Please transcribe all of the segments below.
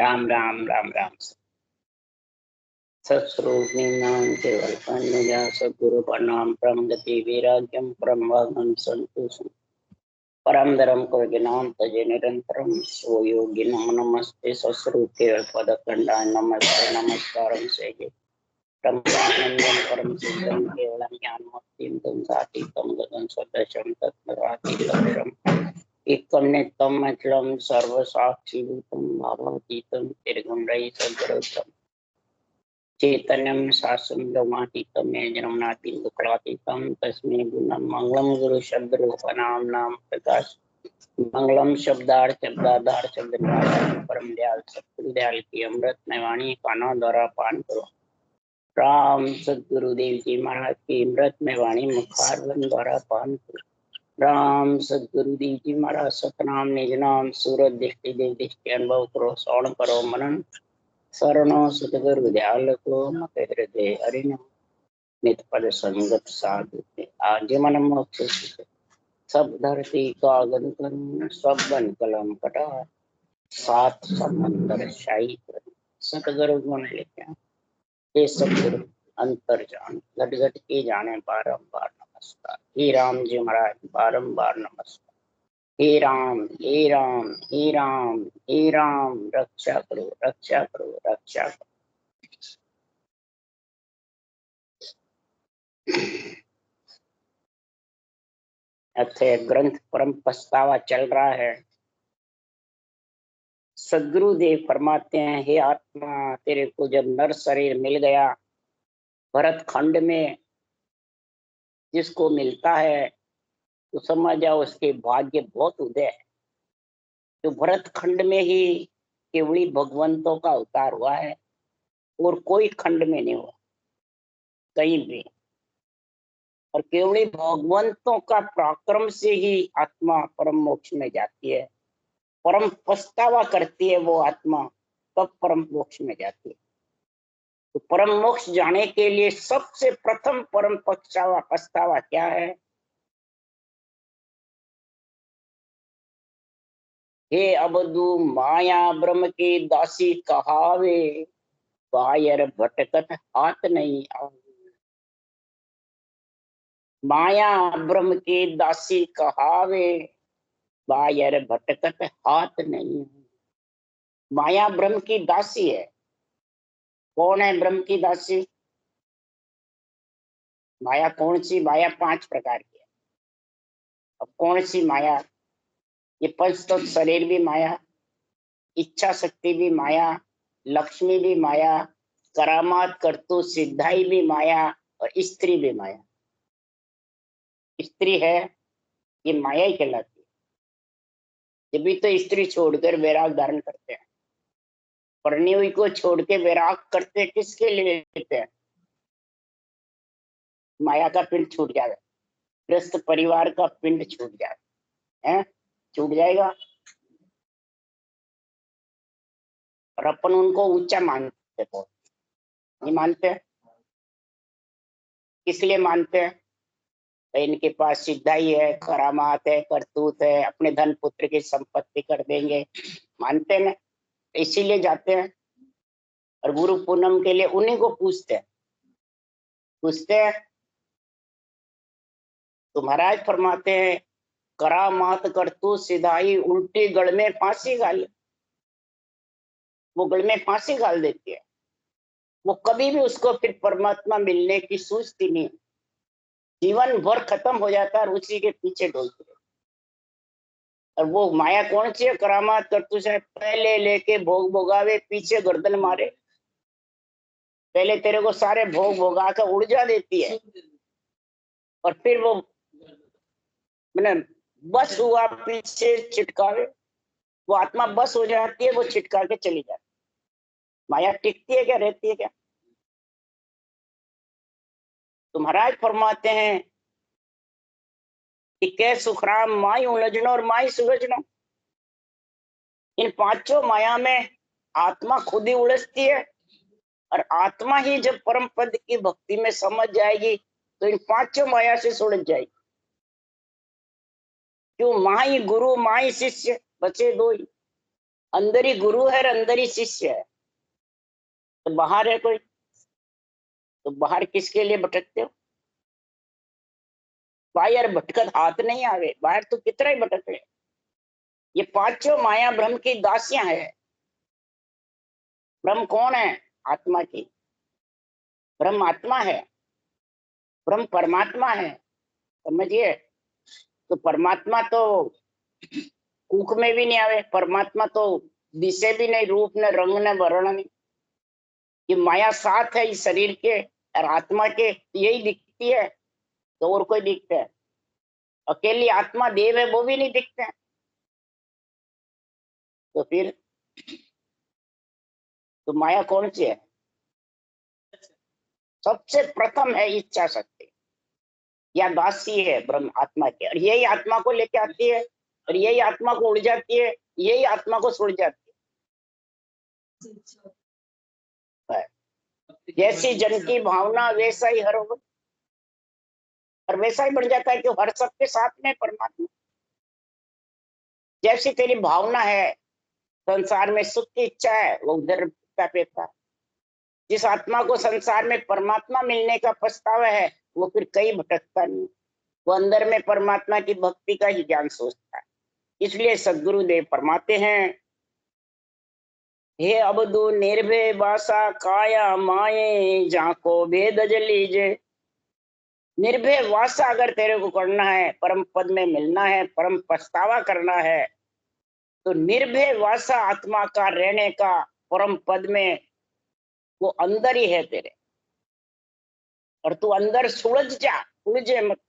राम राम राम राम। सत्स्वरूप नाम केवल अन्य सद्गुरु प्रणाम परम गति वैराग्यम परम वागम संतोषम परम धर्म को ज्ञान तजे निरंतरम सो योगी नमस्ते सत्स्वरूप केवल पद खंडा नमस्ते नमस्कारम से ब्रह्मानंदम परम सिद्धम केवलम ज्ञान मुक्तिम तुम साथी तम गगन सदशम तत्परातीतम एकम नित्यम अखिलम सर्व साक्षी भूतम भावातीतम निर्गुण रही सद्गुरुतम चैतन्यम शास्त्रम ब्रह्मातीतम जन्मनातीत दुःखातीतम तस्मै गुणम मंगलम गुरु शब्द रूपनाम नाम प्रकाश मंगलम शब्दार्थ शब्दाधार शब्द परम दयाल सतगुरु दयाल की अमृत वाणी कानों द्वारा पान करो। राम सदगुरुदेव जी महाराज की अमृत में वाणी मुखारवन द्वारा पान करो। राम सदगुरुदेव जी महाराज सतनाम निज नाम सूरत दृष्टि देव दृष्टि अनुभव करो श्रवण करो मनन शरणो सतगुरु दयाल को मत हृदय हरिण नित पद संगत साधु आज मन मोक्ष सब धरती का गंतन सब बन कलम कटा सात समंदर शाही सतगुरु गुण लेके ये सतगुरु अंतर जान घट घट के जाने बारंबार नमस्कार। हे राम जी महाराज बारंबार नमस्कार। हे राम हे राम हे राम हे राम रक्षा करो रक्षा करो रक्षा करो। अथे ग्रंथ परम पछतावा चल रहा है। सदगुरुदेव फरमाते हैं, हे आत्मा तेरे को जब नर शरीर मिल गया, भरत खंड में जिसको मिलता है तो समझ जाओ उसके भाग्य बहुत उदय है। तो भरत खंड में ही केवली भगवंतों का अवतार हुआ है और कोई खंड में नहीं हुआ कहीं भी। और केवली भगवंतों का पराक्रम से ही आत्मा परम मोक्ष में जाती है। परम पछतावा करती है वो आत्मा, तब परम मोक्ष में जाती है। तो परम मोक्ष जाने के लिए सबसे प्रथम परम पछतावा क्या है? हे अबदू माया ब्रह्म की दासी कहावे, बायर भटकत हाथ नहीं आवे। माया ब्रह्म की दासी कहावे, बायर भटकत हाथ नहीं। माया ब्रह्म की दासी है। कौन है ब्रह्म की दासी? माया कौन सी? माया 5 प्रकार की है। अब कौन सी माया? ये पंच तो शरीर भी माया, इच्छा शक्ति भी माया, लक्ष्मी भी माया, करामात करतु सिद्धाई भी माया और स्त्री भी माया। स्त्री है ये माया ही कहलाती है। जब भी तो स्त्री छोड़कर वैराग धारण करते हैं। परनी हुई को छोड़ के वैराग करते किसके लिए लेते हैं? माया का पिंड छूट जाएगा, गृहस्थ परिवार का पिंड छूट जाएगा, है छूट जाएगा। और अपन उनको ऊंचा मानते, बहुत नहीं मानते। इसलिए मानते हैं इनके पास सिद्धाई है, करामात है, करतूत है, अपने धन पुत्र की संपत्ति कर देंगे, मानते हैं। इसीलिए जाते हैं और गुरु पूनम के लिए उन्हीं को पूछते हैं। तो महाराज फरमाते हैं, करामात करतूत सिद्धाई उल्टी गढ़ में फांसी घाल। वो गढ़ में फांसी घाल देती है। वो कभी भी उसको फिर परमात्मा मिलने की सोचती नहीं। जीवन भर खत्म हो जाता है और उसी के पीछे डोलती है। और वो माया कौन सी है? करामात करतूत है। पहले लेके भोग भोगावे, पीछे गर्दन मारे। पहले तेरे को सारे भोग भोगा कर ऊर्जा देती है और फिर वो मैंने बस हुआ पीछे छिटकावे। वो आत्मा बस हो जाती है, वो छिटका के चली जाती। माया टिकती है क्या? रहती है क्या? तो महाराज फरमाते हैं कि कै सुखराम माई उलझनो और माई सुलझनो। इन 5 माया में आत्मा खुद ही उलझती है और आत्मा ही जब परम पद की भक्ति में समझ जाएगी तो इन 5 माया से सुलझ जाएगी। क्यों? माई गुरु माई शिष्य, बचे 2 ही। अंदर ही गुरु है और अंदर ही शिष्य है, तो बाहर है कोई? तो बाहर किसके लिए भटकते हो? बाहर भटकत हाथ नहीं आवे, बाहर तो कितना ही भटक ले। ये पांचों माया ब्रह्म की दासियां है। ब्रह्म कौन है? आत्मा की। ब्रह्म आत्मा है, ब्रह्म परमात्मा है, समझिए। तो परमात्मा तो कूक में भी नहीं आवे, परमात्मा तो दिशे भी नहीं, रूप न रंग न वर्ण नहीं। ये माया साथ है इस शरीर के और आत्मा के, यही दिखती है, तो और कोई दिखता है? अकेली आत्मा देव है वो भी नहीं दिखते हैं। तो फिर तो माया कौन सी है? सबसे प्रथम है इच्छा शक्ति, या दासी है ब्रह्म आत्मा के, और यही आत्मा को लेके आती है, और यही आत्मा को उड़ जाती है, यही आत्मा को सुड़ जाती है। जैसी जन की भावना वैसा ही हर, और वैसा ही बन जाता है कि हर सबके साथ में परमात्मा। जैसी तेरी भावना है, संसार में सुख की इच्छा है, वो उधर पेता है। जिस आत्मा को संसार में परमात्मा मिलने का पछतावा है, वो फिर कहीं भटकता नहीं, वो अंदर में परमात्मा की भक्ति का ही ज्ञान सोचता है। इसलिए सदगुरुदेव फरमाते हैं, हे अबदु निर्भय बासा काया माये जाको भेद जलीजे। निर्भय वासा अगर तेरे को करना है, परम पद में मिलना है, परम पछतावा करना है, तो निर्भय वासा आत्मा का रहने का परम पद में, वो अंदर ही है तेरे। और तू अंदर सुलझ जा, उलझे मत।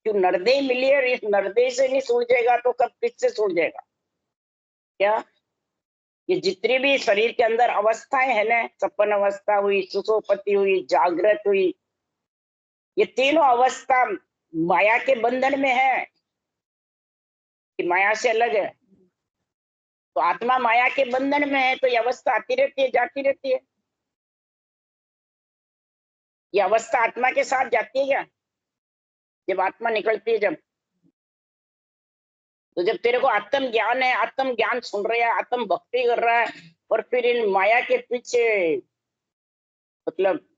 क्यों? नरदेह मिली है, इस नरदेह से नहीं सुलझेगा तो कब किससे सुलझेगा? क्या ये जितनी भी शरीर के अंदर अवस्थाएं है ना, सपन अवस्था हुई, सुसोपति हुई, जागृत हुई, ये तीनों अवस्था माया के बंधन में है कि माया से अलग है? तो आत्मा माया के बंधन में है, तो ये अवस्था आती रहती है, जाती रहती है। ये अवस्था आत्मा के साथ जाती है क्या? जब आत्मा निकलती है, जब, तो जब तेरे को आत्म ज्ञान है, आत्म ज्ञान सुन रहा है, आत्म भक्ति कर रहा है, और फिर इन माया के पीछे मतलब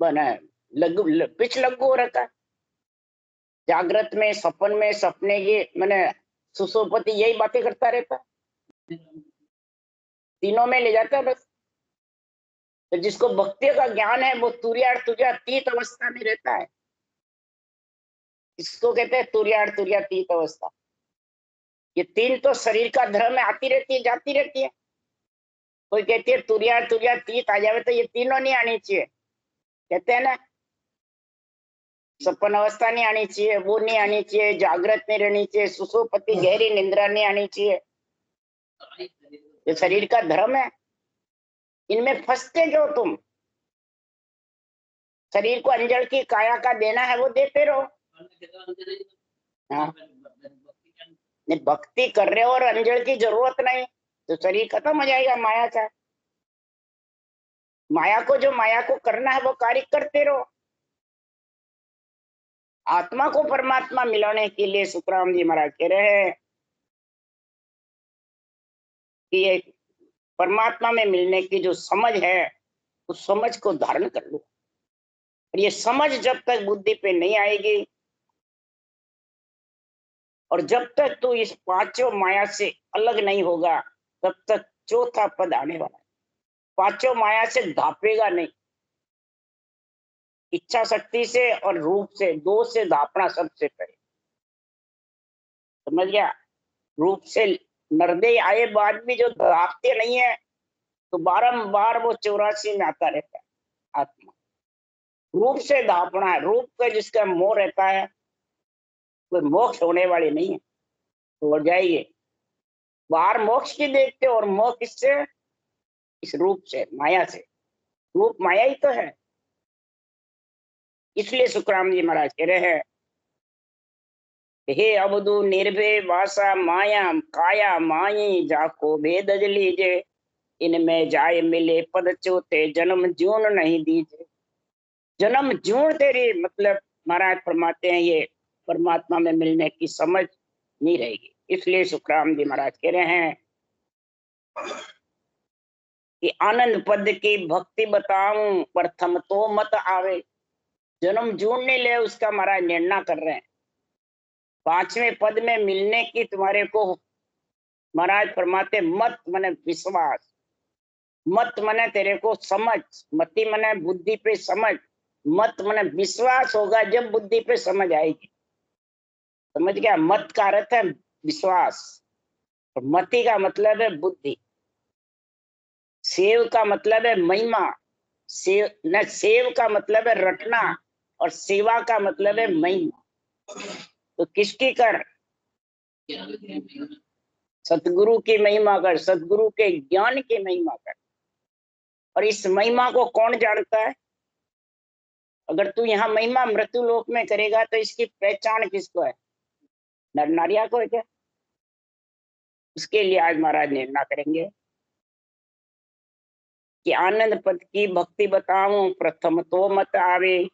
बना है, पिछ लग्गू हो रखा है। जागृत में, सपन में, सपने की मैंने सुसोपति, यही बातें करता रहता है, तीनों में ले जाता है बस। तो जिसको भक्ति का ज्ञान है, वो तुरिया तीत अवस्था में रहता है। इसको कहते हैं तुरिया तीत अवस्था। ये तीन तो शरीर का धर्म में आती रहती है, जाती रहती है। कोई कहती है तुरिया तीत आ जावे, तो ये तीनों नहीं आनी चाहिए, कहते हैं ना। सपन अवस्था नहीं आनी चाहिए, वो नहीं आनी चाहिए, जागृत नहीं रहनी चाहिए, सुसुप्ति गहरी निंद्रा नहीं आनी चाहिए। ये शरीर का धर्म है, इनमें फंसते जो तुम। शरीर को अंजल की काया का देना है, वो देते रहो। हाँ, नहीं भक्ति कर रहे हो और अंजल की जरूरत नहीं, तो शरीर खत्म हो जाएगा माया का। माया को करना है वो कार्य करते रहो। आत्मा को परमात्मा मिलाने के लिए सुखराम जी महाराज कह रहे हैं कि ये परमात्मा में मिलने की जो समझ है, उस समझ को धारण कर लो। और ये समझ जब तक बुद्धि पे नहीं आएगी, और जब तक तू इस पांचों माया से अलग नहीं होगा, तब तक चौथा पद आने वाला है। पांचों माया से धापेगा नहीं। इच्छा शक्ति से और रूप से, दो से धापना सबसे पहले, समझ गया? रूप से नरदेह आए बाद भी जो धापते नहीं है, तो बारंबार वो 84 में आता रहता है आत्मा। रूप से धापना है, रूप का जिसका मोह रहता है, कोई मोक्ष होने वाली नहीं है, तो हो जाइए। बाहर मोक्ष की देखते और मोह किससे? इस रूप से, माया से। रूप माया ही तो है। इसलिए सुखराम जी महाराज कह रहे हैं, हे अवधु निर्भय वासा माया काया माई जाको भेद लीजे। इनमें जाय मिले पद चौथे जन्म जून नहीं दीजे। जन्म जून तेरी मतलब महाराज फरमाते हैं, ये परमात्मा में मिलने की समझ नहीं रहेगी। इसलिए सुखराम जी महाराज कह रहे हैं कि आनंद पद की भक्ति बताऊं प्रथम तो मत आवे। जन्म जोड़ने ले उसका महाराज निर्णय कर रहे हैं। 5वें पद में मिलने की तुम्हारे को महाराज फरमाते मत मने विश्वास, मत मने तेरे को समझ, मति मने बुद्धि पे समझ, मत मने विश्वास होगा जब बुद्धि पे समझ आएगी। समझ गया? मत का अर्थ है विश्वास, और मति का मतलब है बुद्धि। सेव का मतलब है महिमा, सेव का मतलब है रटना, और सेवा का मतलब है महिमा। तो किसकी कर? सतगुरु की महिमा कर, सतगुरु के ज्ञान की महिमा कर। और इस महिमा को कौन जानता है? अगर तू यहाँ महिमा मृत्यु लोक में करेगा तो इसकी पहचान किसको है? नर नारिया को है क्या? उसके लिए आज महाराज निर्णय करेंगे कि आनंद पद की भक्ति बताऊं प्रथम तो मत आवे।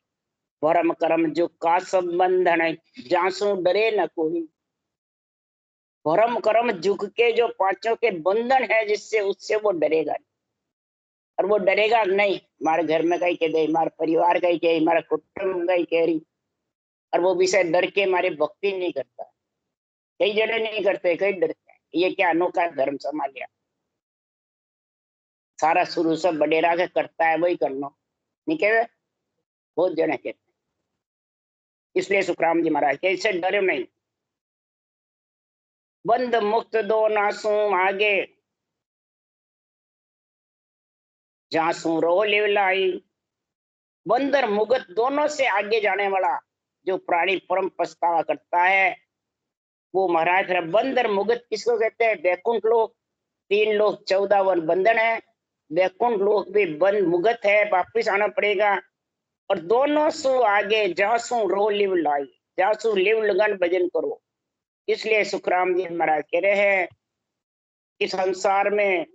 परम कर्म जो का सब बंधन है जासू डरे न कोई। परम कर्म झुक के जो पांचों के बंधन है जिससे उससे वो डरेगा नहीं। और वो डरेगा नहीं, हमारे घर में कहीं कह दे, हमारे परिवार कहीं कहे, हमारा कुटुंब कहीं कह रही, और वो विषय डर के हमारे भक्ति नहीं करता। कई जने नहीं करते, कई डरते हैं। ये क्या अनोखा धर्म संभाल लिया। सारा शुरू से बडेरा के करता है वही करना नहीं कहे, बहुत जने कहते हैं। इसलिए सुखराम जी महाराज के इससे डरे नहीं। बंद मुक्त दो नासू आगे जासू रो लेवलाई। बंदर मुगत दोनों से आगे जाने वाला जो प्राणी परम पछतावा करता है वो महाराज है। बंदर मुगत किसको कहते हैं? बैकुंठ लोक। 3 लोक 14 वन बंधन है। बैकुंठ लोक भी बंद मुगत है, वापिस आना पड़ेगा। और दोनों सु आगे जासू रो लिव लाई, जासू लिव लगन भजन करो। इसलिए सुखराम जी महाराज कह रहे हैं कि संसार में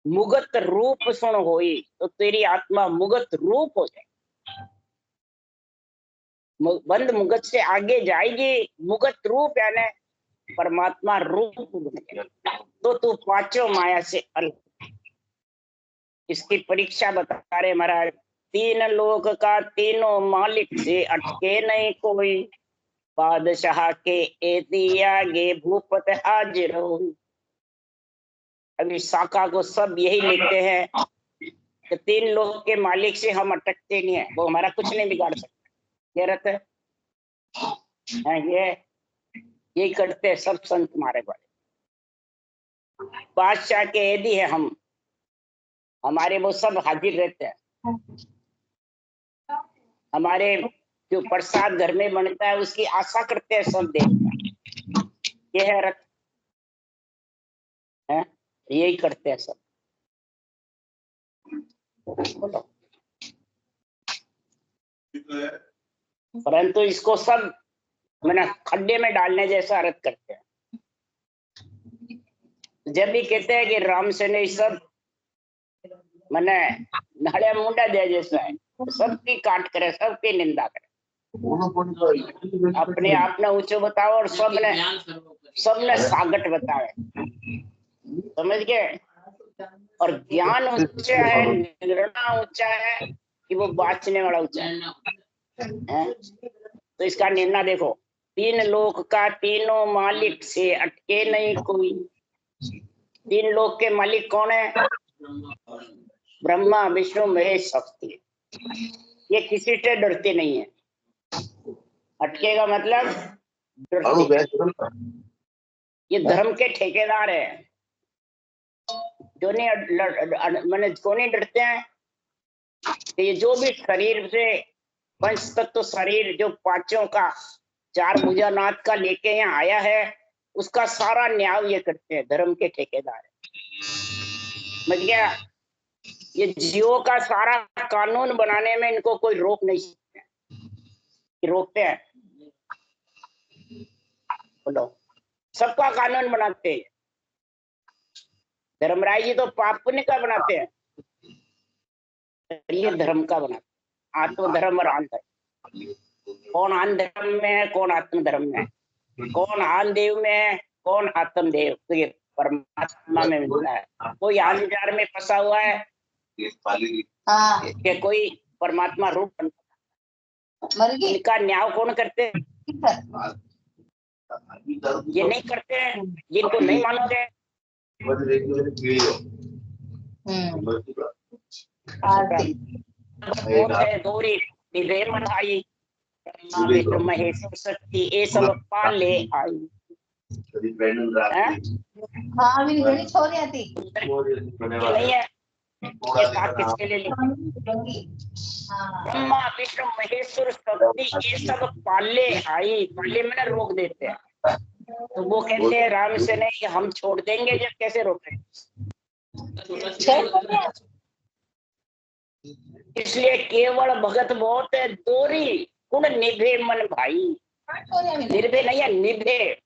मुगत रूप सुन होई, तो तेरी आत्मा मुगत रूप हो जाए। बंद मुगत से आगे जाएगी, मुगत रूप यानी परमात्मा रूप बनेगा, तो तू पांचों माया से अलग। इसकी परीक्षा बता रहे महाराज। 3 लोक का तीनों मालिक से अटके नहीं कोई। बादशाह के एती आगे भूपत हाजिर हो। अभी शाखा को सब यही लिखते हैं कि 3 लोक के मालिक से हम अटकते नहीं है, वो हमारा कुछ नहीं बिगाड़ सकता। ये रहते हैं, यही करते हैं सब संत हमारे वाले। बादशाह के एदी है हम, हमारे वो सब हाजिर रहते हैं। हमारे जो प्रसाद घर में बनता है उसकी आशा करते हैं सब देवता। ये है रथ है, यही करते हैं सब। बोलो। परंतु इसको सब मैंने खड्डे में डालने जैसा अर्थ करते हैं। जब भी कहते हैं कि राम से नहीं सब मैंने नाड़े मुंडा दे जैसा है, सबकी काट करे, सबकी निंदा करे, अपने आप ने ऊंचे बताओ और सबने सागट बतावे। समझ गए? और ज्ञान ऊंचा है, निर्णय ऊंचा है कि वो बाँचने वाला ऊंचा है। तो इसका निर्णय देखो। 3 लोक का तीनों मालिक से अटके नहीं कोई। 3 लोक के मालिक कौन है? ब्रह्मा विष्णु महेश शक्ति। ये किसी से डरते नहीं है। अटकेगा मतलब डरते। ये धर्म के ठेकेदार है। जो नहीं मैंने कौन नहीं डरते हैं कि ये जो भी शरीर से पंच तत्व शरीर जो पांचों का 4 भुजानाथ का लेके यहाँ आया है उसका सारा न्याय ये करते हैं। धर्म के ठेकेदार है। समझ गया? ये जियो का सारा कानून बनाने में इनको कोई रोक नहीं सकते। रोकते हैं? बोलो। सबका कानून बनाते हैं। धर्मराय जी तो पाप पुण्य का बनाते हैं, ये धर्म का बनाते हैं। आत्मधर्म और आन धर्म। कौन आन धर्म में है, कौन आत्म धर्म में है, कौन आन देव में है, कौन आत्मदेव? तो ये परमात्मा में मिलता है। कोई अंधकार में फंसा हुआ है कि कोई परमात्मा रूप इनका न्याय कौन करते हैं? ये नहीं करते हैं जिनको नहीं मानोगे। गौरी निधे मन आई, विष्णु महेश्वर शक्ति ये सब पाल ले आई। नहीं है ये साथ किसके लिए लिखी? ब्रह्मा विष्णु महेश्वर शक्ति ये सब पाले आई। पाले में रोक देते हैं, तो वो कहते हैं राम से नहीं हम छोड़ देंगे, जब कैसे रोके? इसलिए केवल भगत बहुत है दोरी कुण निभे मन भाई। निर्भय नहीं है, निभे।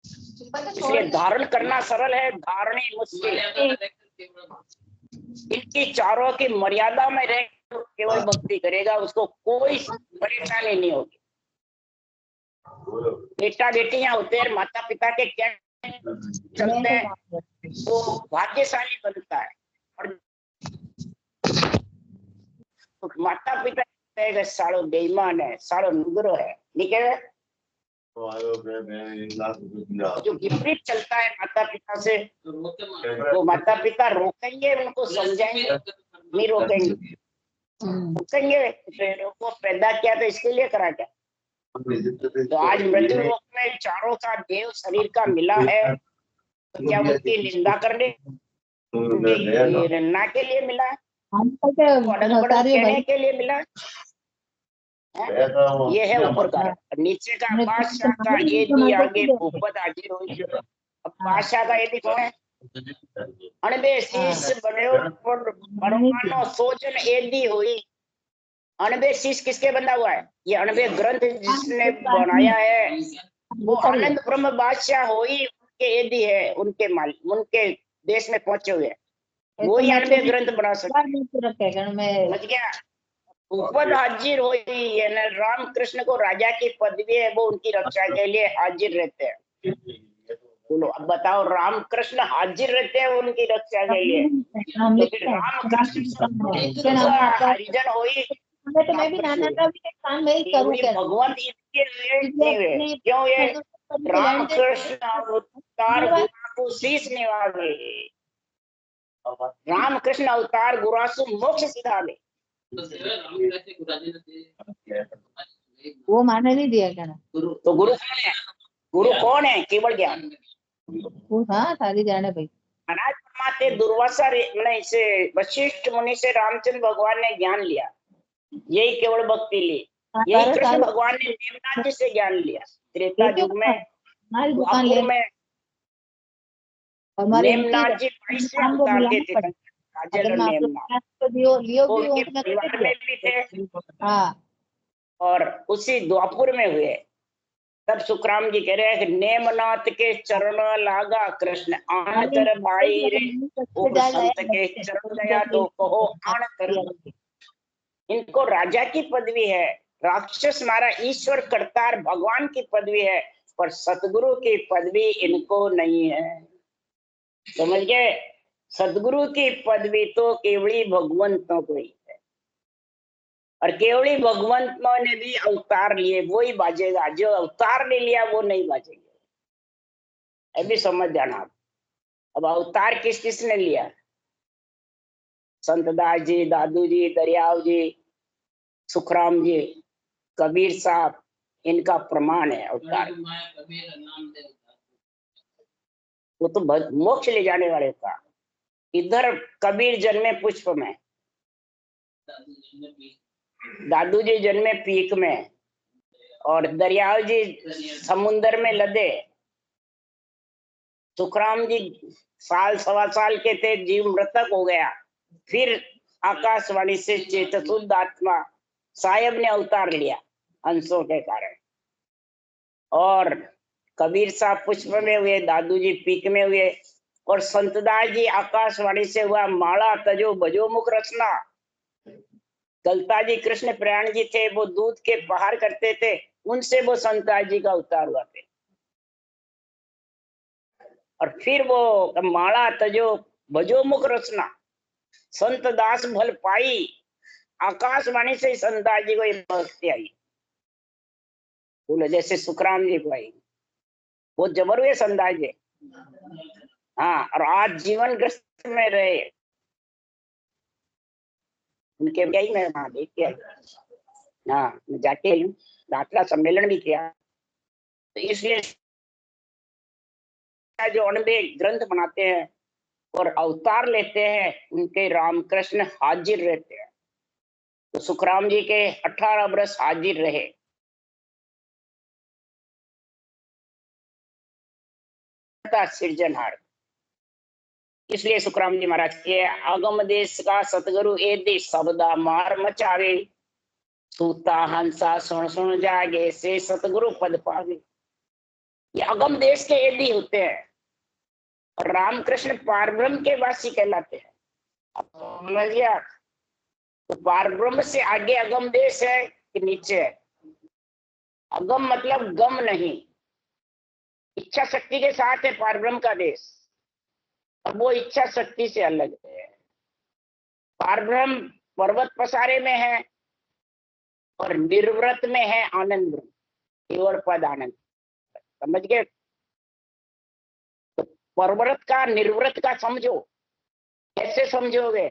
इसलिए धारण करना सरल है, धारणी मुश्किल। इनकी चारों की मर्यादा में रह केवल भक्ति करेगा, उसको कोई परेशानी नहीं होगी। बेटा बेटियां होते हैं, माता पिता के क्या चलते हैं वो भाग्यशाली बनता है। और माता पिता साड़ो बेईमान है, साड़ो नुगरो है, ठीक है। जो विपरीत चलता है माता पिता से, वो माता पिता रोकेंगे, उनको समझाएंगे, नहीं रोकेंगे। रोकेंगे फिर वो पैदा किया तो इसके लिए करा क्या? तो आज मृत्यु लोक में चारों का देव शरीर का मिला है, तो क्या उसकी निंदा करने निंदा के लिए मिला है? कहने के लिए मिला है? ये है ऊपर का। नीचे का बादशाह का यदि आगे भूपत हाजिर हो। अब बादशाह का यदि कौन है? अणबे शीश बने परमाणु सोचन यदि हुई। अणबे शीश किसके बंधा हुआ है? ये अणबे ग्रंथ जिसने बनाया है वो आनंद ब्रह्म बादशाह हुई, उनके यदि है, उनके मालिक, उनके देश में पहुंचे हुए, वो ही अणबे ग्रंथ बना सकते। समझ गया? उपद हाजिर हुई यानी राम कृष्ण को राजा की पदवी है, वो उनकी रक्षा के लिए हाजिर रहते हैं। बोलो अब बताओ, राम कृष्ण हाजिर रहते हैं उनकी रक्षा के लिए, तो फिर राम कृष्ण हरिजन हुई भगवान इनके लिए क्यों? ये राम कृष्ण अवतार गुरासु शीश निवावे, राम कृष्ण अवतार गुरासु मोक्ष सिधावे। वो माने नहीं दिया क्या? तो गुरु कौन है? गुरु कौन है? केवल ज्ञान। हाँ सारी जाने भाई। अनाज परमाते दुर्वासा से वशिष्ठ मुनि से रामचंद्र भगवान ने ज्ञान लिया, यही केवल भक्ति ली। यही कृष्ण भगवान ने नेमनाथ जी से ज्ञान लिया त्रेता युग में, द्वापर में। नेमनाथ जी 22 अवतार के थे, काजल और नेमनाथ उनके परिवार में भी थे। और उसी द्वापर में हुए। तब सुखराम जी कह रहे हैं कि नेमनाथ के चरण लागा कृष्ण आन कर भाई रे, संत के चरण गया तो कहो आन कर। इनको राजा की पदवी है, राक्षस मारा ईश्वर करतार भगवान की पदवी है, पर सतगुरु की पदवी इनको नहीं है। समझ गए? सतगुरु की पदवी तो केवली भगवंतों को ही है, और केवली भगवंतों ने भी अवतार लिए, वो ही बाजेगा। जो अवतार नहीं लिया वो नहीं बाजेगा। अभी समझ जाना आप। अब अवतार किस किसने लिया? संतदास जी, दादू जी, दरियाव जी, सुखराम जी, कबीर साहब, इनका प्रमाण है अवतार। वो तो मोक्ष ले जाने वाले था। इधर कबीर जन्मे पुष्प में, दादू जी जन्मे पीक में, और दरियाव जी समुन्दर में लदे। सुखराम जी साल सवा साल के थे, जीव मृतक हो गया, फिर आकाशवाणी से चेतशुद्ध आत्मा साहेब ने अवतार लिया हंसों के कारण। और कबीर साहब पुष्प में हुए, दादू जी पीक में हुए, और संतदास जी आकाशवाणी से हुआ माला तजो भजो मुख रचना। दलता जी कृष्ण प्रयाण जी थे, वो दूध के पहाड़ करते थे, उनसे वो संतदास जी का अवतार हुआ थे। और फिर वो माला तजो भजो मुख रचना, संत दास भल पाई, आकाशवाणी से संताजी जी को ये भक्ति आई। बोलो जैसे सुखराम जी को आई, वो जबर हुए संताज जी। हाँ, और आज जीवन ग्रस्त में रहे, उनके यही मैं वहां देख के आई। हाँ, मैं जाके आई हूँ, दाखला सम्मेलन भी किया। तो इसलिए जो अणबे ग्रंथ बनाते हैं और अवतार लेते हैं, उनके रामकृष्ण हाजिर रहते हैं। तो सुखराम जी के 18 वर्ष हाजिर रहे। सिरजनहार, इसलिए सुखराम जी महाराज के आगम देश का सतगुरु ए देश शब्दा मार मचावे, सूता हंसा सुन सुन जागे से सतगुरु पद पावे। ये अगम देश के एदी होते हैं और रामकृष्ण पारब्रह्म के वासी कहलाते हैं। समझ गया? तो पारब्रह्म से आगे अगम देश है कि नीचे है? अगम मतलब गम नहीं, इच्छा शक्ति के साथ है पारब्रह्म का देश, और वो इच्छा शक्ति से अलग है। पारब्रह्म पर्वत पसारे में है और निर्व्रत में है आनंद ब्रह्म, केवल पद आनंद। समझ गए? तो पर्वत का निर्व्रत का समझो। कैसे समझोगे?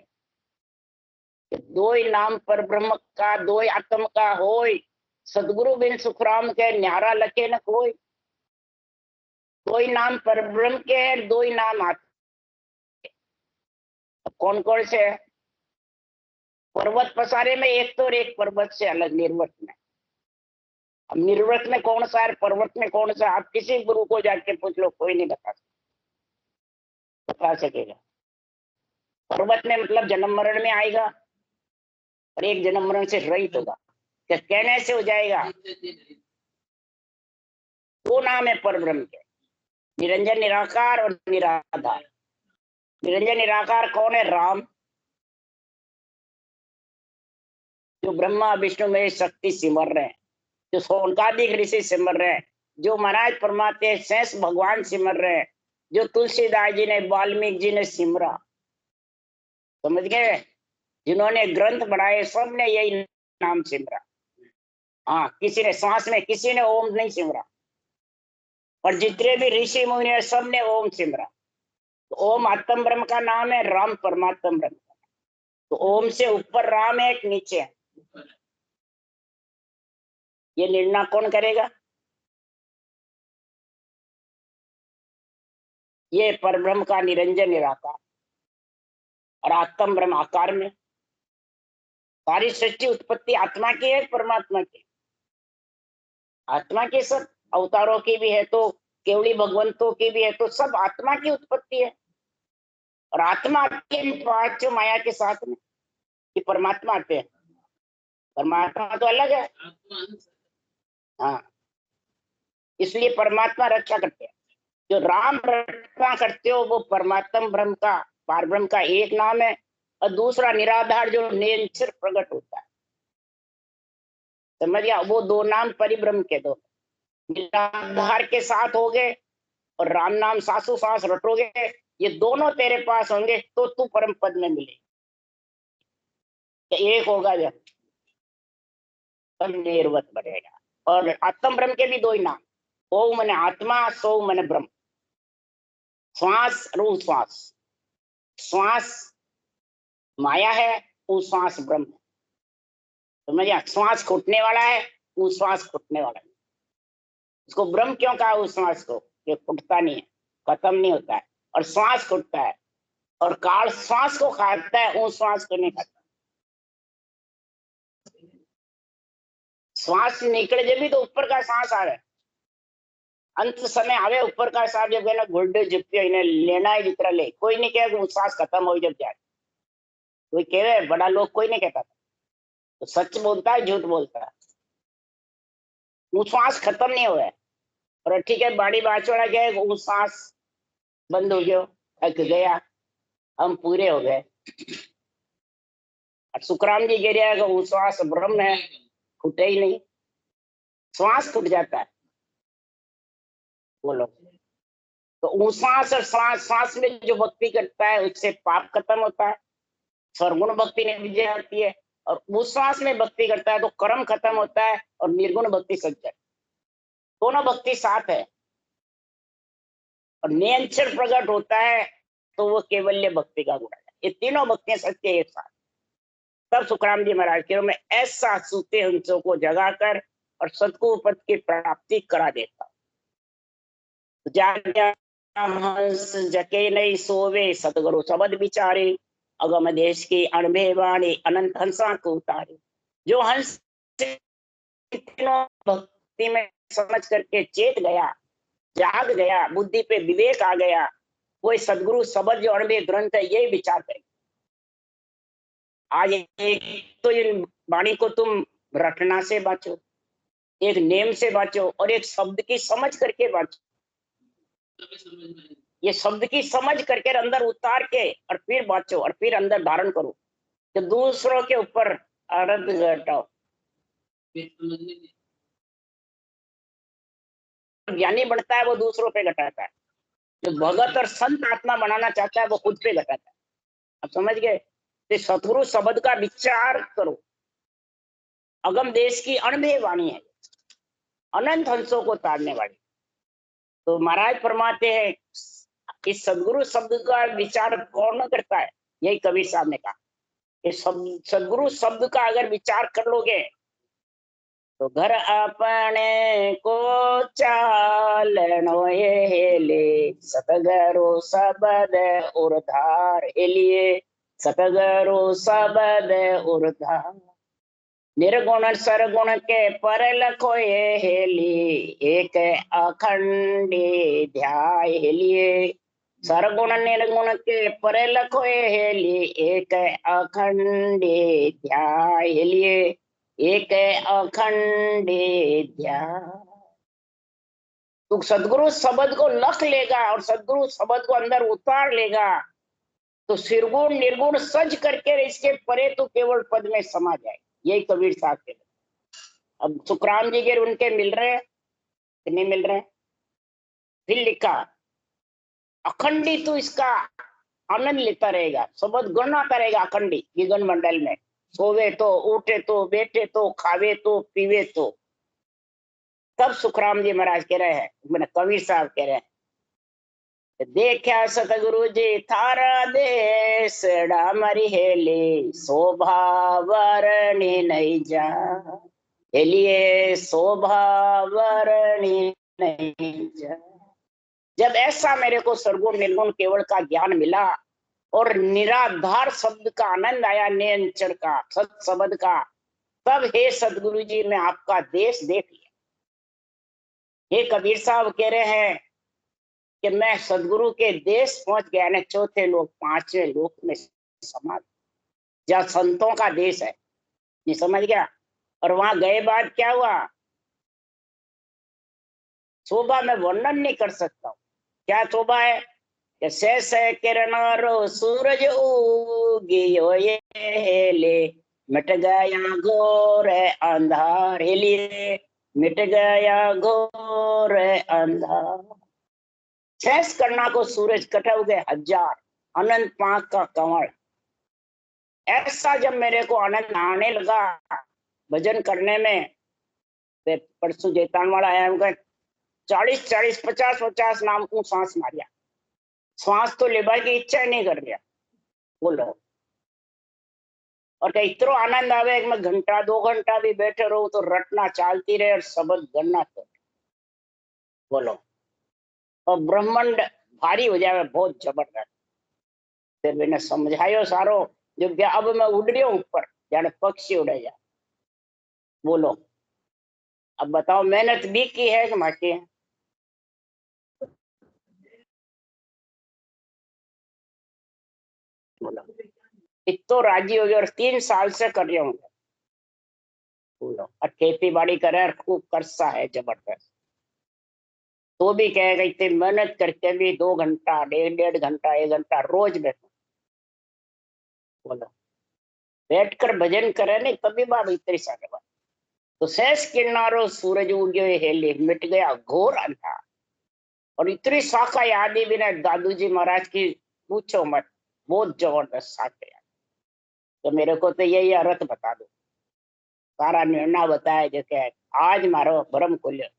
दो ही नाम पर ब्रह्म का, दो ही आत्म का होय, सदगुरु बिन सुखराम के न्यारा लखे न कोई। दो ही नाम पर ब्रह्म के है, दो ही नाम आत्मा। कौन कौन से है? पर्वत पसारे में एक तो, और एक पर्वत से अलग निर्वत में। अब निर्वत में कौन सा है, पर्वत में कौन सा? आप किसी गुरु को जाके पूछ लो, कोई नहीं बता सकेगा। पर्वत में मतलब जन्म मरण में आएगा, और एक जन्म मरण से रहित होगा। क्या कहने से हो जाएगा? दो नाम है परब्रह्म के, निरंजन निराकार और निराधार। निरंजन निराकार कौन है? राम, जो ब्रह्मा विष्णु में शक्ति सिमर रहे हैं, जो सोनकादिक ऋषि सिमर रहे हैं, जो महाराज परमात्मा शेष भगवान सिमर रहे हैं, जो तुलसीदास जी ने, वाल्मीकि जी ने सिमरा। समझ गए? जिन्होंने ग्रंथ बनाए सबने यही नाम सिमरा। हाँ, किसी ने श्वास में, किसी ने ओम नहीं सिमरा, और जितने भी ऋषि मुनि है सबने ओम सिमरा। तो ओम आत्म ब्रह्म का नाम है, राम परमात्म ब्रह्म। तो ओम से ऊपर राम है, एक नीचे है। ये निर्णय कौन करेगा? ये परब्रह्म का निरंजन निराकार और आत्म ब्रह्म आकार में। सारी सृष्टि उत्पत्ति आत्मा की है, परमात्मा की? आत्मा की सब अवतारों की भी है, तो केवली भगवंतों की भी है, तो सब आत्मा की उत्पत्ति है। और आत्मा के पांच माया के साथ में कि परमात्मा आते हैं। परमात्मा तो अलग है। हाँ, इसलिए परमात्मा रक्षा करते हैं। जो राम रक्षा करते हो वो परमात्मा ब्रह्म का, पार ब्रह्म का एक नाम है, और दूसरा निराधार जो नेचर प्रकट होता है। समझ गया? वो दो नाम परिब्रह्म के दो। निराधार के साथ हो गए और राम नाम सासु सास रटोगे, ये दोनों तेरे पास होंगे तो तू परम पद में मिले। एक होगा जब, तब निर्वत बनेगा। और आत्म ब्रह्म के भी दो ही नाम, ओम मने आत्मा, सो मने ब्रह्म। श्वास रू श्वास, श्वास माया है, वो श्वास ब्रह्म है। समझिए? श्वास छूटने वाला है, वो श्वास छूटने वाला है। उसको ब्रह्म क्यों कहा? उस श्वास को, ये फूटता नहीं है, खत्म नहीं होता है, और श्वास छूटता है। और काल श्वास को खाता है, उस श्वास को नहीं खाता। श्वास निकले जब भी तो ऊपर का सांस आ रहा है। अंत समय आवे ऊपर का सांस, जब कहना गुड्डे जिप्पे इन्हें लेना है जितना ले, कोई नहीं कहेगा श्वास खत्म हो जब जाए। कोई कहे, बड़ा लोग कोई नहीं कहता था। तो सच बोलता है, झूठ बोलता है। वो श्वास खत्म नहीं हुआ है। और ठीक है, बाड़ी बाचोड़ा गए, वो सांस बंद हो गया, थक गया, हम पूरे हो गए। और सुखराम जी कह रहा है कि वो श्वास ब्रह्म है, छूटे ही नहीं, श्वास छूट जाता है। बोलो। तो सांस और सांस में जो भक्ति करता है उससे पाप खत्म होता है, सर्वगुण भक्ति ने विजय आती है। और उस सांस में भक्ति करता है तो कर्म खत्म होता है और निर्गुण भक्ति सच्चा, दोनों भक्ति साथ है। और नियंत्रण प्रकट होता है तो वो केवल्य भक्ति का गुण है। ये तीनों भक्तियां सत्य एक साथ। तब सुखराम जी महाराज के मैं ऐसा सूते हंसों को जगाकर और सतगुरु पद की प्राप्ति करा देता। हंस जके नहीं सोवे सतगुरु शब्द विचारे, अगम देश की अणभे वाणी अनंत हंसा को उतारे। जो हंस भक्ति में समझ करके चेत गया, जाग गया, बुद्धि पे विवेक आ गया, कोई सदगुरु शब्द जो अणभे ग्रंथ है यही विचार करेगा। आज एक तो ये वाणी को तुम रटना से बचो, एक नेम से बचो और एक शब्द की समझ करके बचो। ये शब्द की समझ करके अंदर उतार के और फिर बचो और फिर अंदर धारण करो, तो दूसरों के ऊपर आनंद घटाओ। ज्ञानी बढ़ता है वो दूसरों पे घटाता है, जो भगत और संत आत्मा बनाना चाहता है वो खुद पे घटाता है। अब समझ गए? तो सतगुरु शब्द का विचार करो। अगम देश की अणभे वाणी है, अनंत हंसों को तारने वाली। तो महाराज फरमाते हैं इस सदगुरु शब्द का विचार कौन करता है? यही कबीर साहब ने कहा कि सदगुरु शब्द का अगर विचार कर लोगे तो घर अपने को चालनो हेले, सतगुरु शब्द उर्धार हेलिए, सतगुरु शब्द उर्धार। निर्गुण सरगुण के पर लखो ये हेली, एक अखंडी ध्याय हेलिए, सरगुण निर्गुण के पर लखो ये हेली, एक अखंडी ध्याय हेलिए, एक अखंडी ध्याय। तो सदगुरु शब्द को लख लेगा और सदगुरु शब्द को अंदर उतार लेगा तो सिरगुण निर्गुण सज करके इसके परे तो केवल पद में समा जाए। यही कबीर साहब के। अब सुखराम जी के उनके मिल रहे हैं कि नहीं मिल रहे? फिर लिखा अखंडी तो इसका आनंद लेता रहेगा, शब्द गणाता रहेगा अखंडी गगन मंडल में, सोवे तो, उठे तो, बैठे तो, खावे तो, पीवे तो। तब सुखराम जी महाराज कह रहे हैं, मैंने कबीर साहब कह रहे हैं, देखा सतगुरु जी थारा देश डामरी हेली, शोभा वरणी नहीं जा हेलिए, शोभा वरणी नहीं जा। जब ऐसा मेरे को सर्वगुण निर्गुण केवल का ज्ञान मिला और निराधार शब्द का आनंद आया, नियंत्रण का, सत शब्द का, तब हे सदगुरु जी मैं आपका देश देख लिया। हे कबीर साहब कह रहे हैं कि मैं सदगुरु के देश पहुंच गया ना, चौथे लोक पांचवें लोक में समा, जहाँ संतों का देश है। नहीं समझ गया? और वहां गए बाद क्या हुआ? शोभा में वर्णन नहीं कर सकता हूँ। क्या शोभा है? शेष किरण रो सूरज उगियो ये हेले, मिट गया घोर अंधार हेलिए, मिट गया घोर अंधार। शेष करना को सूरज कटव गए हजार, अनंत पाक का कंवल। ऐसा जब मेरे को आनंद आने लगा भजन करने में, परसों जैतान वाला आया, उनका 40-40, 50-50 नाम को सांस मारिया, श्वास तो लेबा की इच्छा ही नहीं कर रहा। बोलो, और इतना आनंद आवे कि मैं घंटा 2 घंटा भी बैठे रहूं तो रटना चालती रहे और शब्द गणना कर। बोलो, और ब्रह्मांड भारी हो जाए बहुत जबरदस्त। फिर मैंने समझायो सारो, जो क्या अब मैं उड़ रही हूँ ऊपर, जाने पक्षी उड़े जा। बोलो, अब बताओ मेहनत भी की है कि माटी है? बोलो, इतो राजी हो गया और 3 साल से कर रहे होंगे। बोलो, और खेती बाड़ी करे और खूब कर्जा है जबरदस्त, तो भी कहेगा इतनी मेहनत करके भी 2 घंटा, 1.5 घंटा, 1 घंटा रोज बैठो। बोलो, बैठकर भजन करे नहीं तभी बात इतनी सारे बात। तो शेष किनारो सूरज उग्यो हेले, मिट गया घोर अंधार। और इतनी शाखा यादी भी ना दादू जी महाराज की, पूछो मत, बहुत जबरदस्त शाखा याद। तो मेरे को तो यही अर्थ बता दो, सारा निर्णय बताया जैसे आज मारो ब्रह्म कुल्य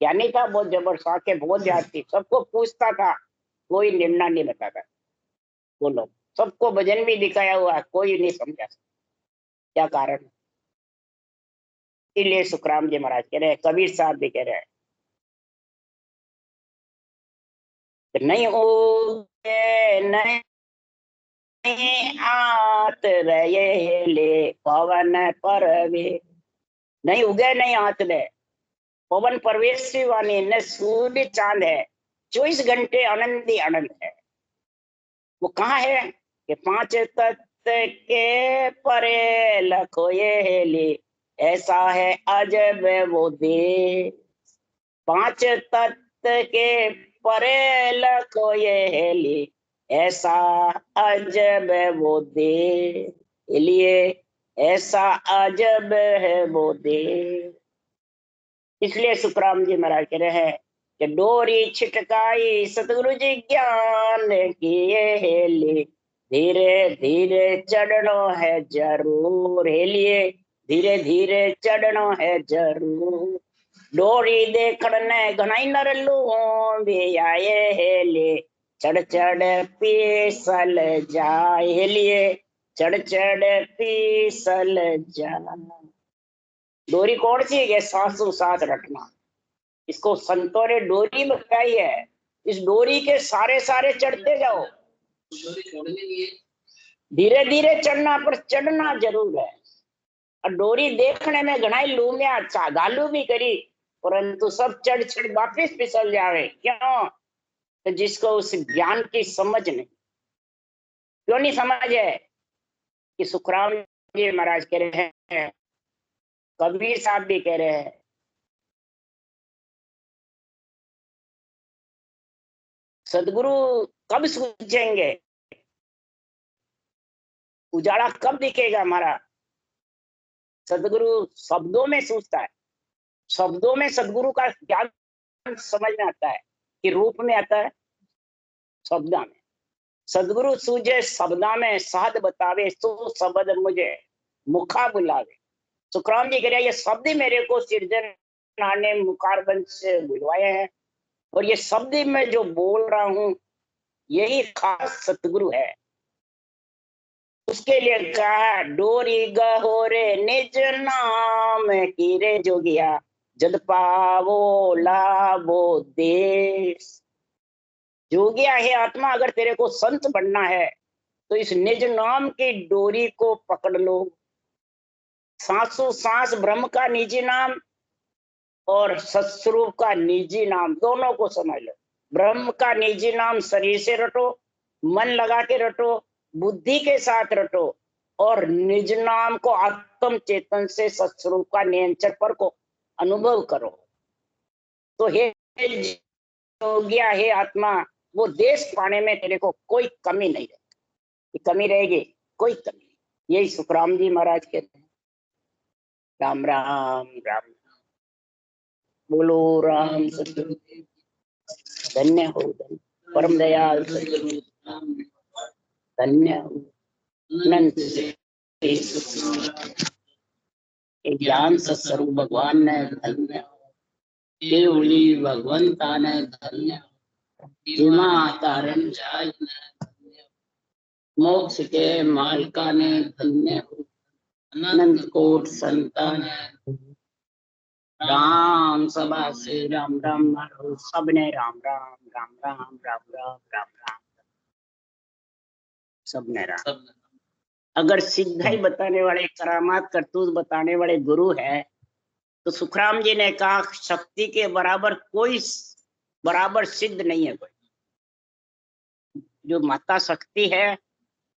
ज्ञानी था, बहुत जबरदस्त शाखे, बहुत याद थी, सबको पूछता था, कोई निर्णय नहीं बताता। बोलो, सबको भजन भी दिखाया हुआ है, कोई नहीं समझा क्या कारण। इसलिए सुखराम जी महाराज कह रहे हैं, कबीर साहब भी कह रहे हैं, नहीं उगे नहीं आत रहे ले पवन परवे, नहीं उगे नहीं आत ले पवन परवेश वाणी न सूर्य चांद है, 24 घंटे आनंद ही आनंद है। वो कहाँ है कि 5 तत्व के परे लखो ये ले, ऐसा है अजब वो दे। 5 तत्व के परे लखो ये ले, ऐसा अजब वो दे, लिए ऐसा अजब है वो दे। इसलिए सुखराम जी महाराज कह रहे हैं कि डोरी छिटकाई सतगुरु जी ज्ञान किए ले, धीरे धीरे चढ़नो है जरूर, लिए धीरे धीरे चढ़नो है जरूर। डोरी देखने घनाई नर लू भी आए है ले, चढ़ चढ़ पीसल जाए, लिए चढ़ चढ़ पीसल जाए। डोरी कौन सी है? सासू सास रखना, इसको संतों ने डोरी बताई है। इस डोरी के सारे सारे चढ़ते जाओ, धीरे धीरे चढ़ना, पर चढ़ना जरूर है। और डोरी देखने में घनाई लूमिया गालू भी करी, परंतु सब चढ़ चढ़ वापिस फिसल जावे। क्यों? तो जिसको उस ज्ञान की समझ नहीं। क्यों नहीं समझ है? कि सुखराम जी महाराज कह रहे हैं, कबीर साहब भी कह रहे हैं, सदगुरु कब सूझेंगे, उजाला कब दिखेगा हमारा? सदगुरु शब्दों में सूझता है, शब्दों में सदगुरु का ज्ञान समझ में आता है, कि रूप में आता है शब्दा में। सदगुरु सूझे शब्दा में, साध बतावे सो शब्द मुझे मुखा बुलावे। सुखराम जी कह रहे हैं, ये शब्द ही मेरे को सिरजन ने मुखारबंद से बुलवाए हैं, और ये शब्द मैं जो बोल रहा हूं यही खास सतगुरु है। उसके लिए कहा, डोरी गहोरे निज नाम की रे जोगिया, जद पावो लाभो देश। जोगिया है आत्मा, अगर तेरे को संत बनना है तो इस निज नाम की डोरी को पकड़ लो। सांसों सांस ब्रह्म का निजी नाम और सत्स्वरूप का निजी नाम, दोनों को समझ लो। ब्रह्म का निजी नाम शरीर से रटो, मन लगा के रटो, बुद्धि के साथ रटो, और निज नाम को आत्म चेतन से सत्स्वरूप का नियंत्रण पर को अनुभव करो। तो हे योगिया, हे आत्मा, वो देश पाने में तेरे को कोई कमी नहीं रहेगी। कमी रहेगी? कोई कमी नहीं। यही सुखराम जी महाराज कहते हैं। राम राम राम, बोलो राम सतगुरु, धन्य हो परम दयाल सतगुरु, धन्य हो अनंत ज्ञान सत्स्वरूप भगवान ने धन्य, केवली भगवंता ने धन्य, तारण जाय मोक्ष के मालिका ने धन्य हो, अनंत कोट संतान। राम सभा से राम राम, सबने राम राम राम राम राम राम राम राम, सबने राम। अगर सिद्धाई बताने वाले, करामात करतूत बताने वाले गुरु है, तो सुखराम जी ने कहा, शक्ति के बराबर कोई बराबर सिद्ध नहीं है। कोई जो माता शक्ति है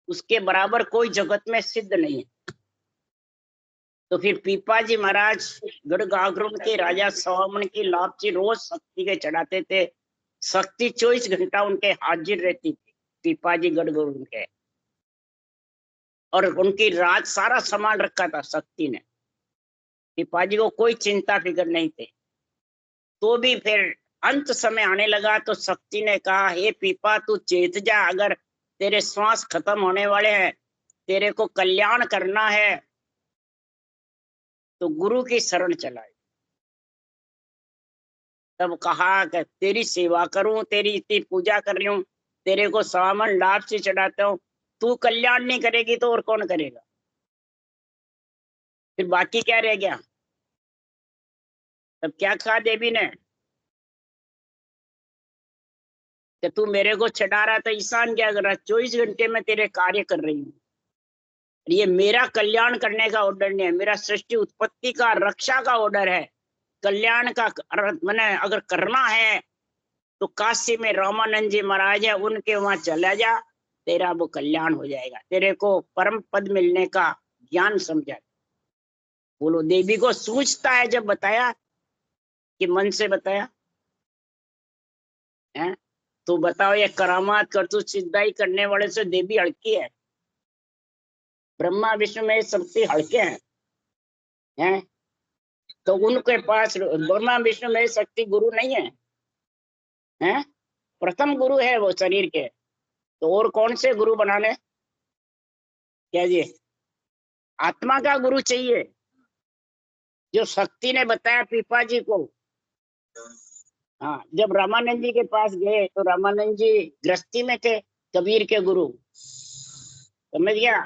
उसके बराबर कोई जगत में सिद्ध नहीं है। तो फिर पीपाजी महाराज गढ़गागरुड़ के राजा सवामन की लापची रोज शक्ति के चढ़ाते थे। शक्ति 24 घंटा उनके हाजिर रहती थी, पीपाजी गढ़गागरुड़ के, और उनकी राज सारा संभाल रखा था शक्ति ने। पीपाजी को कोई चिंता फिक्र नहीं थी। तो भी फिर अंत समय आने लगा तो शक्ति ने कहा, हे पीपा तू चेत जा, अगर तेरे श्वास खत्म होने वाले हैं, तेरे को कल्याण करना है तो गुरु की शरण चला। तब कहा कि तेरी सेवा करूं, तेरी इतनी पूजा कर रही हूं, तेरे को सावन लाभ से चढ़ाता हूं, तू कल्याण नहीं करेगी तो और कौन करेगा? फिर बाकी क्या रह गया? तब क्या कहा देवी ने कि तू मेरे को चढ़ा रहा था, ईशान क्या कर रहा? 24 घंटे में तेरे कार्य कर रही हूँ। ये मेरा कल्याण करने का ऑर्डर नहीं है, मेरा सृष्टि उत्पत्ति का रक्षा का ऑर्डर है। कल्याण का मैंने अगर करना है तो काशी में रामानंद जी महाराज है, उनके वहां चला जा, तेरा वो कल्याण हो जाएगा, तेरे को परम पद मिलने का ज्ञान समझा। बोलो, देवी को सूझता है जब बताया कि मन से बताया है? तो बताओ, ये करामात कर तू सिद्धाई करने वाले से देवी हल्की है? ब्रह्मा विष्णु में शक्ति हल्के हैं? तो उनके पास ब्रह्मा विष्णु में शक्ति गुरु नहीं है, हैं? प्रथम गुरु है वो शरीर के, तो और कौन से गुरु बनाने? क्या जी? आत्मा का गुरु चाहिए, जो शक्ति ने बताया पीपा जी को। हाँ, जब रामानंद जी के पास गए तो रामानंद जी गृहस्थी में थे, कबीर के गुरु, समझ गया?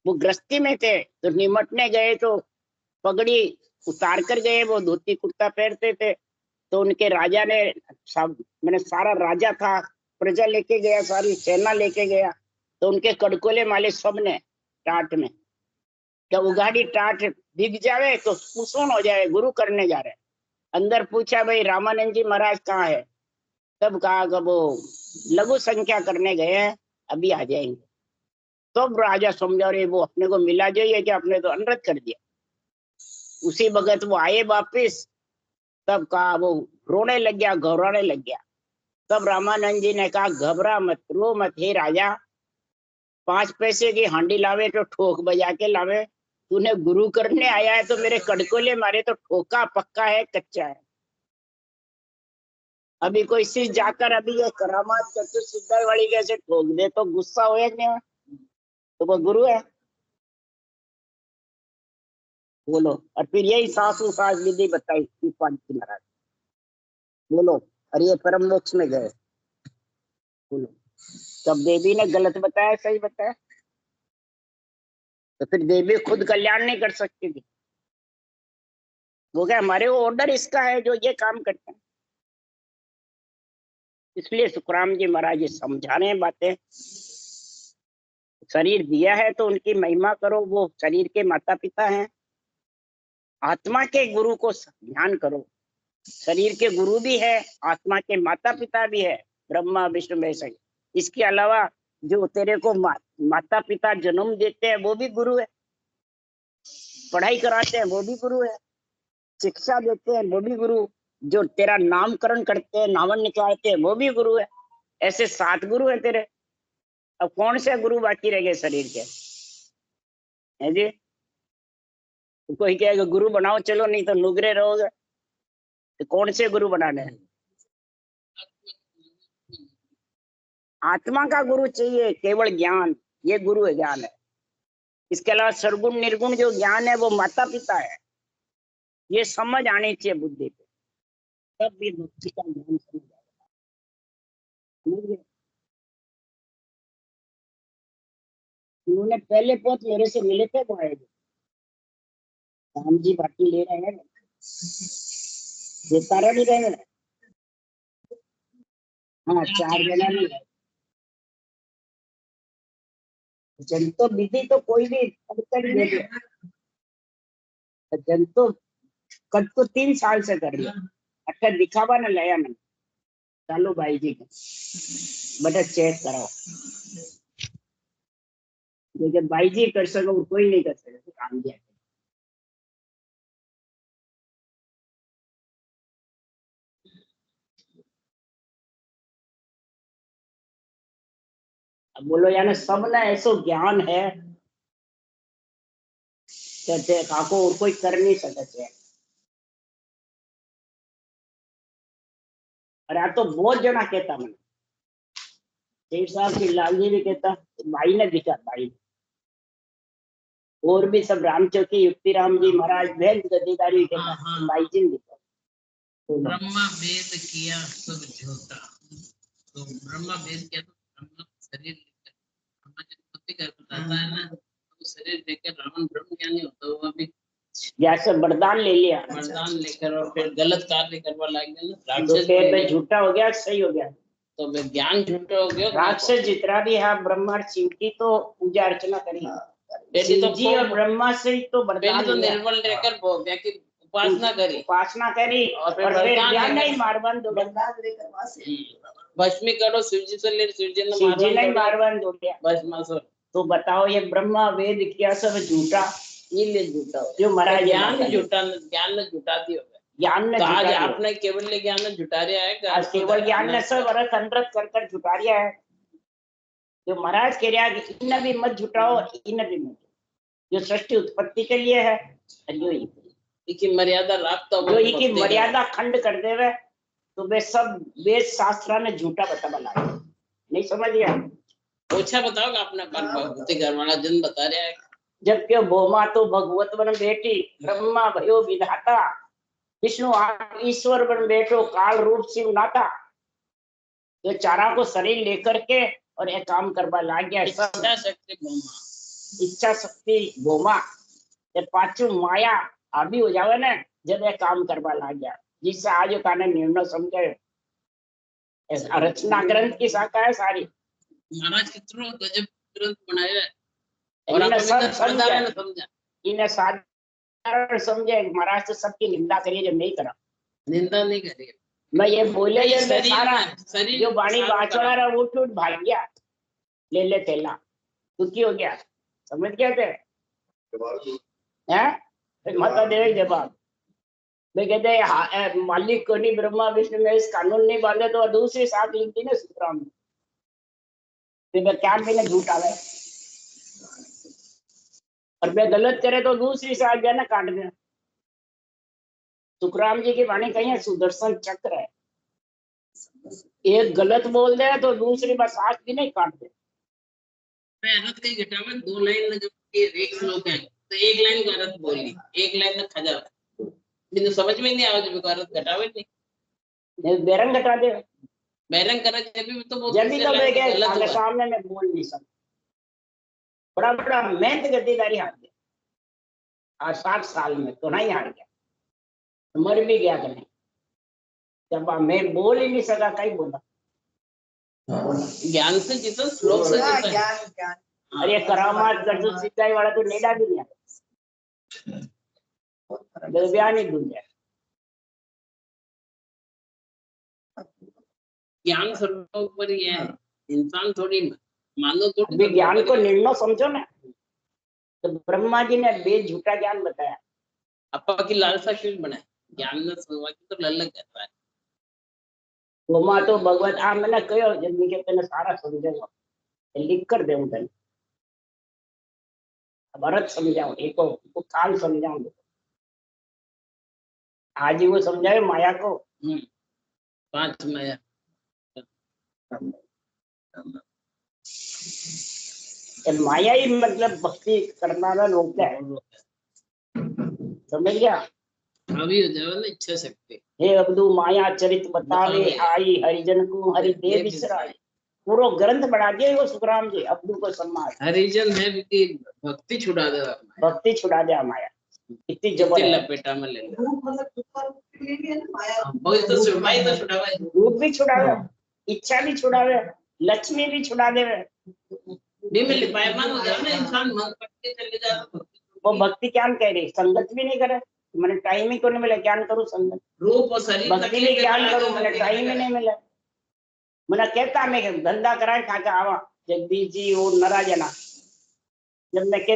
वो गृहस्थी में थे तो निमटने गए तो पगड़ी उतार कर गए, वो धोती कुर्ता पहनते थे। तो उनके राजा ने सब, मैंने सारा राजा था, प्रजा लेके गया, सारी सेना लेके गया, तो उनके कड़कोले माले सबने टाट में, जब उगाड़ी टाट दिख जावे तो कुसुन हो जाए, गुरु करने जा रहे। अंदर पूछा, भाई रामानंद जी महाराज कहाँ है? तब कहा कि वो लघु संख्या करने गए हैं, अभी आ जाएंगे। तब राजा समझा, रहे वो अपने को मिला जाइए कि आपने तो अनुरोध कर दिया। उसी वक्त वो आए वापिस, तब कहा, वो रोने लग गया, घबराने लग गया। तब रामानंद जी ने कहा, घबरा मत, रो मत, हे राजा, 5 पैसे की हांडी लावे तो ठोक बजा के लावे, तूने गुरु करने आया है तो मेरे कड़कोले मारे तो ठोका पक्का है कच्चा है। अभी कोई चीज जाकर अभी ये करामात करते सिद्धाई वाली कैसे ठोक दे तो गुस्सा हो या नहीं? तो वो गुरु है। बोलो। और फिर यही सासू सास विधि बताई पीपा जी महाराज। बोलो। और ये परम मोक्ष में गए। बोलो। तब देवी ने गलत बताया, सही बताया? तो फिर देवी खुद कल्याण नहीं कर सकती थी? वो क्या हमारे ऑर्डर इसका है जो ये काम करते हैं। इसलिए सुखराम जी महाराज ये समझा रहे हैं बातें। शरीर दिया है तो उनकी महिमा करो, वो शरीर के माता पिता हैं। आत्मा के गुरु को ध्यान करो, शरीर के गुरु भी है, आत्मा के माता पिता भी है, ब्रह्मा विष्णु महेश। इसके अलावा जो तेरे को माता पिता जन्म देते हैं वो भी गुरु है, पढ़ाई कराते हैं वो भी गुरु है, शिक्षा देते हैं वो भी गुरु, जो तेरा नामकरण करते हैं, नामन निकालते हैं वो भी गुरु है। ऐसे 7 गुरु है तेरे। अब कौन से गुरु बाकी रह गए शरीर के? है जी? तो कोई कहेगा गुरु बनाओ चलो, नहीं तो नुगरे रहोगे। तो कौन से गुरु बनाने हैं? आत्मा का गुरु चाहिए, केवल ज्ञान, ये गुरु है, ज्ञान है। इसके अलावा सरगुण निर्गुण जो ज्ञान है वो माता पिता है। ये समझ आनी चाहिए बुद्धि पे, तब भी भक्ति का ज्ञान समझ आएगा। उन्होंने पहले पहुंच मेरे से मिले थे, वो आए राम जी बाकी ले रहे हैं, ये सारा नहीं रहे। हाँ, 4 जना नहीं है। जन तो विधि तो कोई भी कर दे दे। जन तो कद को 3 साल से कर लिया। अच्छा दिखावा ना लाया मैंने, चालू भाई जी का बेटा चेक कराओ, लेकिन भाई जी कर सको और कोई नहीं कर सके तो काम दिया। अब बोलो यानी सब ना ऐसो ज्ञान है कहते काको और कोई कर नहीं सकते। अरे आ तो बहुत जना कहता मैंने, शेर साहब की लाल जी भी कहता, भाई ने दिखा भाई, और भी सब रामचौकी युक्ति राम जी महाराज वैद गद्दीदारी कहता, भाई जी ने दिखा। ब्रह्मा वेद किया सब झूठा, तो ब्रह्मा वेद किया तो ब्रह्मा शरीर लेकर, ब्रह्मा जब उत्पत्ति कर बताता है ना, तो शरीर लेकर रावण ब्रह्म ज्ञानी होता है, वो अभी जैसे वरदान ले लिया, वरदान लेकर और फिर गलत कार्य करवा लग गया ना, तो राक्षस फिर बन गया। झूठा हो गया, सही हो गया, तो वे ज्ञान झूठा हो गया। राक्षस जितना भी है ब्रह्मा शिव की तो पूजा अर्चना करी, पहले शिव तो जी और ब्रह्मा से ही तो पहले वरदान तो लिया, निर्बल रहकर भोग्या की उपासना करी, उपासना करी और फिर और फिर वरदान ज्ञान लेकर- नहीं मारवान दो, भस्मी करो शिव जी से ले, शिव जी ने शिव जी नहीं मारवान मारवान दो दिया। भस्मासुर। तो बताओ ये ब्रह्मा वेद किया सब झूठा, ये ले झूठा हो जो महाराज ज्ञान झूठा, ज्ञान ने झूठा दिया होगा। ज्ञान ने तो आज झूठा दिया। आपने केवल ज्ञान ने झूठा रिया है, आज केवल ज्ञान ने सब अरथ अनरथ कर कर झूठा रिया है। जो महाराज कह रहा है कि इन भी मत झूठाओ, इन भी मत, जो सृष्टि उत्पत्ति के लिए है, जो इकी मर्यादा रखता जो इनकी मर्यादा खंड कर देवे, तो वे सब वेद शास्त्र ने झूठा बता बना, नहीं समझ गया। ओछा बताओ अपना पर भक्ति घर वाला जन बता रहा है, जबकि भोमा तो भगवत बन बेटी, ब्रह्मा भयो विधाता, विष्णु आप ईश्वर बन बैठो, काल रूप शिव नाता। तो चारा को शरीर लेकर के और एक काम करवा ला गया, इच्छा शक्ति भोमा, इच्छा शक्ति भोमा, पांचों माया आदि हो जावे ना, जब एक काम करवा ला गया, जिससे आज का निर्णय समझे। रचना ग्रंथ की शाखा है सारी, महाराज कितनों गजब ग्रंथ बनाया है, और और सब समझा इन्हें साधारण समझे। महाराज तो सबकी निंदा करिए, जब नहीं करा निंदा नहीं करिए। मैं ये बोले ये शरीर सारा शरीर जो बाणी बाचवा रहा वो उठ भाग गया, ले थैला, दुखी हो गया, समझ गया थे माता देवे जवाब मैं कहते हैं मालिक को नहीं, ब्रह्मा विष्णु में इस कानून नहीं बांधे तो दूसरी साथ लिखती ना सूत्राम में, फिर क्या मैंने झूठ आवे, और मैं गलत करे तो दूसरी साथ जाना काट दे। सुखराम जी की वाणी कहीं है, सुदर्शन चक्र है, एक गलत बोल दे तो दूसरी बार साथ भी नहीं काट दे। अर्थ कई घटा में दो लाइन में, जब एक श्लोक है तो एक लाइन का अर्थ बोली, एक लाइन में खजा बिंदु समझ में नहीं आवे, जब अर्थ घटावे नहीं, बेरंग घटा दे, बैरंग करे जब भी तो जब भी तो मैं क्या सामने में बोल नहीं सकता, बड़ा बड़ा मेहनत गद्दीदारी हार गया, आज 60 साल में तो नहीं हार गया, मर भी गया कि नहीं, जब मैं बोल ही नहीं सका, कहीं बोला ज्ञान से जितना श्लोक से जितना अरे करामात कर सिंचाई वाला तो नेड़ा भी नहीं आता, बयान ही दूर जाए। ज्ञान सर्वोपरि है, इंसान थोड़ी मानो तो ज्ञान को निर्णय समझो ना, तो ब्रह्मा जी ने वेद झूठा ज्ञान बताया, अपा की लालसा क्यों बनाए, ज्ञान में तो लल्लक कहता है। गोमा तो भगवत आ मैंने कहो जब मैं तेने सारा समझेगा, लिख कर दे तेने, भरत समझाओ, एक को काल समझाऊं, आज ही वो समझाए माया को, 5 माया माया ही मतलब भक्ति करना ना रोकता है, समझ गया। अभी हो जाओ ना इच्छा शक्ति, हे अब्दू माया चरित बतावे आई, हरिजन को हरि देव बिसराई, पूरा ग्रंथ बढ़ा दिया वो सुखराम जी, अब्दू को सम्मान, हरिजन है कि भक्ति छुड़ा दे, भक्ति छुड़ा दे माया, इतनी जबरदस्त लपेटा में ले रूप भी छुड़ावे, इच्छा भी छुड़ावे, लक्ष्मी भी छुड़ा देवे, नहीं मिल पाए मान हो जाए ना इंसान, मन पट्टे चले जाए, वो भक्ति क्या कह रही, संगत भी नहीं करे, मैंने टाइम ही को नहीं मिला, ज्ञान करूँ संगत, रूप और शरीर भक्ति भी ज्ञान करूँ, मैंने टाइम ही नहीं मिला, मैंने कहता मैं धंधा कराए खा के आवा, जगदीश जी वो नाराज है ना, जब मैं